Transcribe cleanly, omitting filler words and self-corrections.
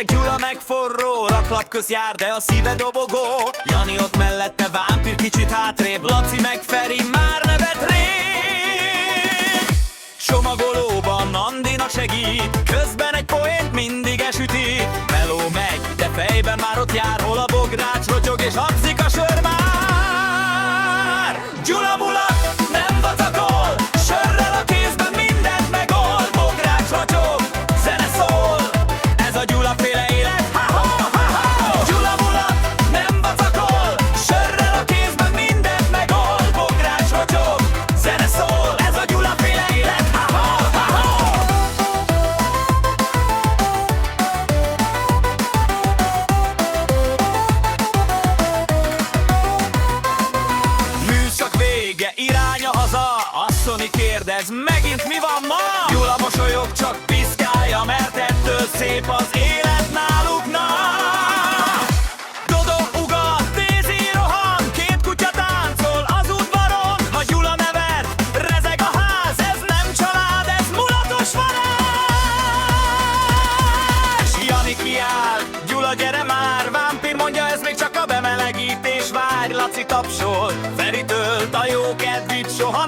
Hideg Gyula meg forró, raklap köz jár, de a szíve dobogó. Jani ott mellette, vámpír kicsit hátrébb, Laci meg Feri már nevet rég. Csomagolóban Andina segít, közben egy poént mindig esüti. Meló megy, de fejben már ott jár, hol a bogrács rotyog és hangzik a sör már. Gyula mulat, nem vacakol, sörrel a kézben mindent megold. Bogrács rotyog, zene szól, ez a Gyula féle élet. Gyula mulat, nem vacakol, sörrel a kézben mindent megold. Bogrács rotyog, zene szól, ez a Gyula féle élet. Műszak vége, iránya haza, asszony kérdez, megint mi van ma? Gyula mosolyog, csak piszkálja, mert ettől szép az élet náluk, na! Dodó ugat, Daisy rohan, két kutya táncol az udvaron. Ha Gyula nevet, rezeg a ház, ez nem család, ez mulatos varázs! Jani kiáll, Gyula gyere már, vámpír mondja, ez még csak a bemelegítés, várj. Laci tapsol, Feri tölt a jó kedvit, soha